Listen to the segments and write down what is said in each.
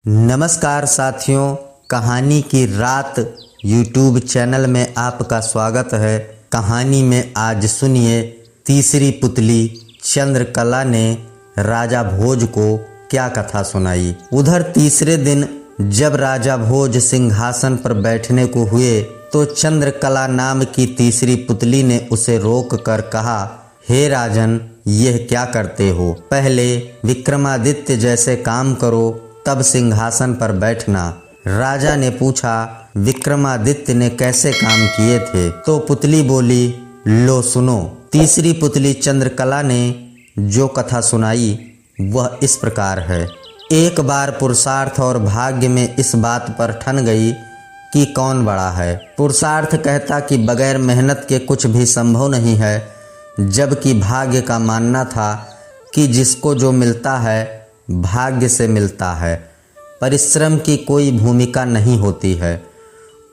नमस्कार साथियों, कहानी की रात यूट्यूब चैनल में आपका स्वागत है। कहानी में आज सुनिए तीसरी पुतली चंद्रकला ने राजा भोज को क्या कथा सुनाई। उधर तीसरे दिन जब राजा भोज सिंहासन पर बैठने को हुए तो चंद्रकला नाम की तीसरी पुतली ने उसे रोक कर कहा, हे राजन, यह क्या करते हो? पहले विक्रमादित्य जैसे काम करो, तब सिंहासन पर बैठना। राजा ने पूछा, विक्रमादित्य ने कैसे काम किए थे? तो पुतली बोली, लो सुनो। तीसरी पुतली चंद्रकला ने जो कथा सुनाई वह इस प्रकार है। एक बार पुरुषार्थ और भाग्य में इस बात पर ठन गई कि कौन बड़ा है। पुरुषार्थ कहता कि बगैर मेहनत के कुछ भी संभव नहीं है, जबकि भाग्य का मानना था कि जिसको जो मिलता है भाग्य से मिलता है, परिश्रम की कोई भूमिका नहीं होती है।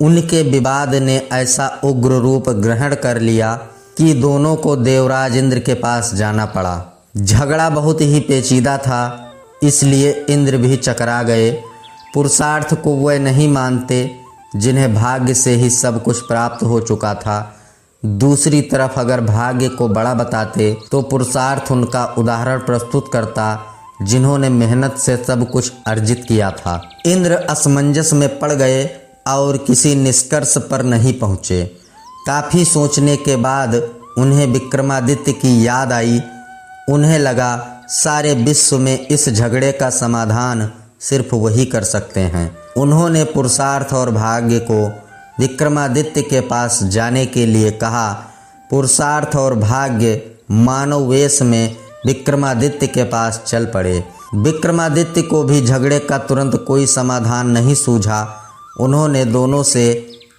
उनके विवाद ने ऐसा उग्र रूप ग्रहण कर लिया कि दोनों को देवराज इंद्र के पास जाना पड़ा। झगड़ा बहुत ही पेचीदा था, इसलिए इंद्र भी चकरा गए। पुरुषार्थ को वे नहीं मानते जिन्हें भाग्य से ही सब कुछ प्राप्त हो चुका था। दूसरी तरफ अगर भाग्य को बड़ा बताते तो पुरुषार्थ उनका उदाहरण प्रस्तुत करता जिन्होंने मेहनत से सब कुछ अर्जित किया था। इंद्र असमंजस में पड़ गए और किसी निष्कर्ष पर नहीं पहुँचे। काफ़ी सोचने के बाद उन्हें विक्रमादित्य की याद आई। उन्हें लगा सारे विश्व में इस झगड़े का समाधान सिर्फ वही कर सकते हैं। उन्होंने पुरुषार्थ और भाग्य को विक्रमादित्य के पास जाने के लिए कहा। पुरुषार्थ और भाग्य मानव वेश में विक्रमादित्य के पास चल पड़े। विक्रमादित्य को भी झगड़े का तुरंत कोई समाधान नहीं सूझा। उन्होंने दोनों से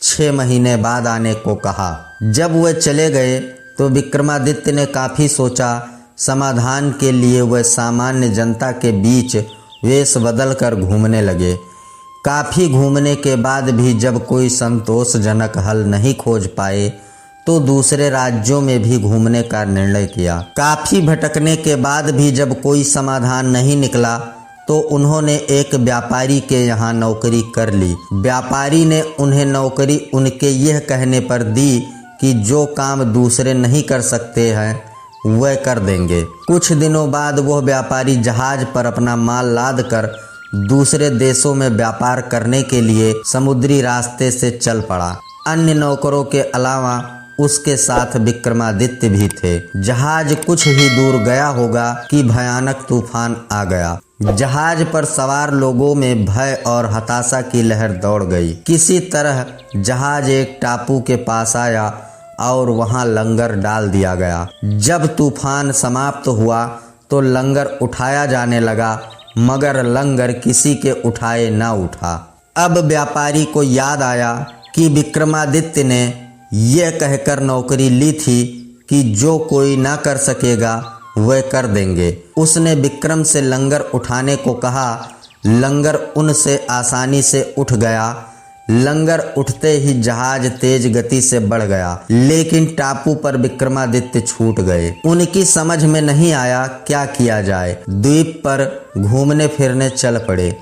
6 महीने बाद आने को कहा। जब वे चले गए तो विक्रमादित्य ने काफ़ी सोचा। समाधान के लिए वे सामान्य जनता के बीच वेश बदल कर घूमने लगे। काफ़ी घूमने के बाद भी जब कोई संतोषजनक हल नहीं खोज पाए तो दूसरे राज्यों में भी घूमने का निर्णय किया। काफ़ी भटकने के बाद भी जब कोई समाधान नहीं निकला तो उन्होंने एक व्यापारी के यहाँ नौकरी कर ली। व्यापारी ने उन्हें नौकरी उनके यह कहने पर दी कि जो काम दूसरे नहीं कर सकते हैं वह कर देंगे। कुछ दिनों बाद वह व्यापारी जहाज पर अपना माल लाद कर दूसरे देशों में व्यापार करने के लिए समुद्री रास्ते से चल पड़ा। अन्य नौकरों के अलावा उसके साथ विक्रमादित्य भी थे। जहाज कुछ ही दूर गया होगा कि भयानक तूफान आ गया। जहाज पर सवार लोगों में भय और हताशा की लहर दौड़ गई। किसी तरह जहाज एक टापू के पास आया और वहां लंगर डाल दिया गया। जब तूफान समाप्त हुआ तो लंगर उठाया जाने लगा, मगर लंगर किसी के उठाए ना उठा। अब व्यापारी को याद आया कि विक्रमादित्य ने यह कहकर नौकरी ली थी कि जो कोई ना कर सकेगा वह कर देंगे। उसने विक्रम से लंगर उठाने को कहा। लंगर उनसे आसानी से उठ गया। लंगर उठते ही जहाज तेज गति से बढ़ गया, लेकिन टापू पर विक्रमादित्य छूट गए। उनकी समझ में नहीं आया क्या किया जाए। द्वीप पर घूमने फिरने चल पड़े।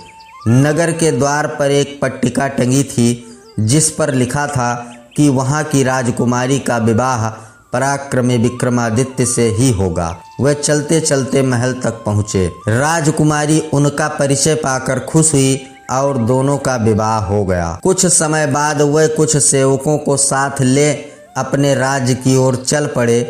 नगर के द्वार पर एक पट्टिका टंगी थी जिस पर लिखा था कि वहां की राजकुमारी का विवाह पराक्रमी विक्रमादित्य से ही होगा। वह चलते चलते महल तक पहुँचे। राजकुमारी उनका परिचय पाकर खुश हुई और दोनों का विवाह हो गया। कुछ समय बाद वह कुछ सेवकों को साथ ले अपने राज्य की ओर चल पड़े।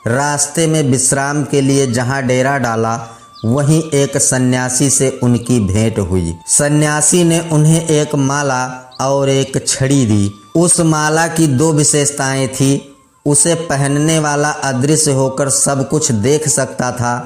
रास्ते में विश्राम के लिए जहाँ डेरा डाला वहीं एक सन्यासी से उनकी भेंट हुई। सन्यासी ने उन्हें एक माला और एक छड़ी दी। उस माला की 2 विशेषताएं थी। उसे पहनने वाला अदृश्य होकर सब कुछ देख सकता था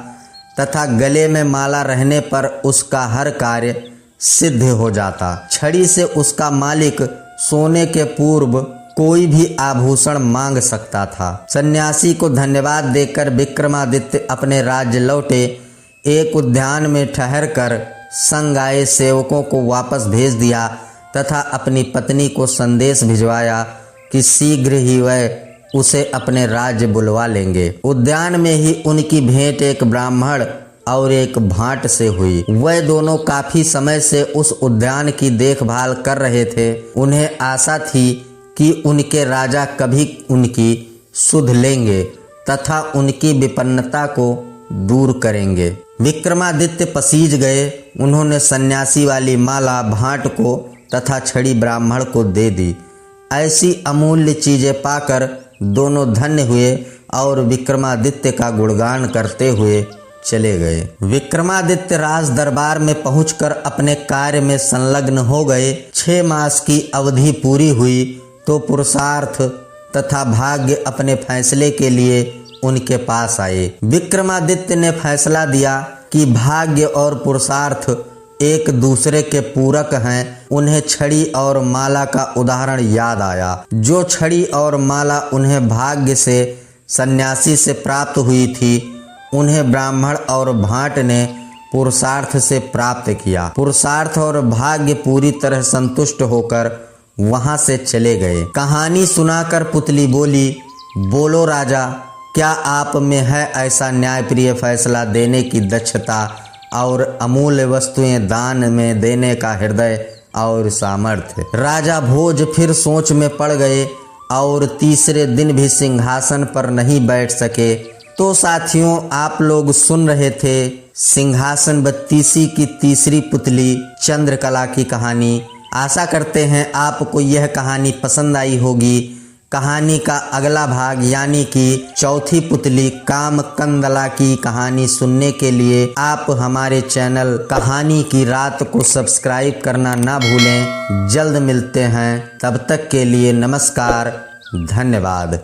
तथा गले में माला रहने पर उसका हर कार्य सिद्ध हो जाता। छड़ी से उसका मालिक सोने के पूर्व कोई भी आभूषण मांग सकता था। सन्यासी को धन्यवाद देकर विक्रमादित्य अपने राज्य लौटे। एक उद्यान में ठहरकर संग आए सेवकों को वापस भेज दिया तथा अपनी पत्नी को संदेश भिजवाया कि शीघ्र ही वह उसे अपने राज्य बुलवा लेंगे। उद्यान में ही उनकी भेंट एक ब्राह्मण और एक भांट से हुई। वह दोनों काफी समय से उस उद्यान की देखभाल कर रहे थे। उन्हें आशा थी कि उनके राजा कभी उनकी सुध लेंगे तथा उनकी विपन्नता को दूर करेंगे। विक्रमादित्य पसीज गए। उन्होंने सन्यासी वाली माला भांट को तथा छड़ी ब्राह्मण को दे दी। ऐसी अमूल्य चीजें पाकर दोनों धन्य हुए और विक्रमादित्य का गुणगान करते हुए चले गए। विक्रमादित्य राज दरबार में पहुंचकर अपने कार्य में संलग्न हो गए। 6 मास की अवधि पूरी हुई तो पुरुषार्थ तथा भाग्य अपने फैसले के लिए उनके पास आए। विक्रमादित्य ने फैसला दिया कि भाग्य और पुरुषार्थ एक दूसरे के पूरक हैं। उन्हें छड़ी और माला का उदाहरण याद आया। जो छड़ी और माला उन्हें भाग्य से सन्यासी से प्राप्त हुई थी, उन्हें ब्राह्मण और भांट ने पुरुषार्थ से प्राप्त किया। पुरुषार्थ और भाग्य पूरी तरह संतुष्ट होकर वहां से चले गए। कहानी सुनाकर पुतली बोली, बोलो राजा, क्या आप में है ऐसा न्यायप्रिय फैसला देने की दक्षता और अमूल्य वस्तुएं दान में देने का हृदय और सामर्थ्य। राजा भोज फिर सोच में पड़ गए और तीसरे दिन भी सिंहासन पर नहीं बैठ सके। तो साथियों, आप लोग सुन रहे थे सिंहासन बत्तीसी की तीसरी पुतली चंद्रकला की कहानी। आशा करते हैं आपको यह कहानी पसंद आई होगी। कहानी का अगला भाग यानी कि चौथी पुतली कामकंदला की कहानी सुनने के लिए आप हमारे चैनल कहानी की रात को सब्सक्राइब करना ना भूलें। जल्द मिलते हैं, तब तक के लिए नमस्कार, धन्यवाद।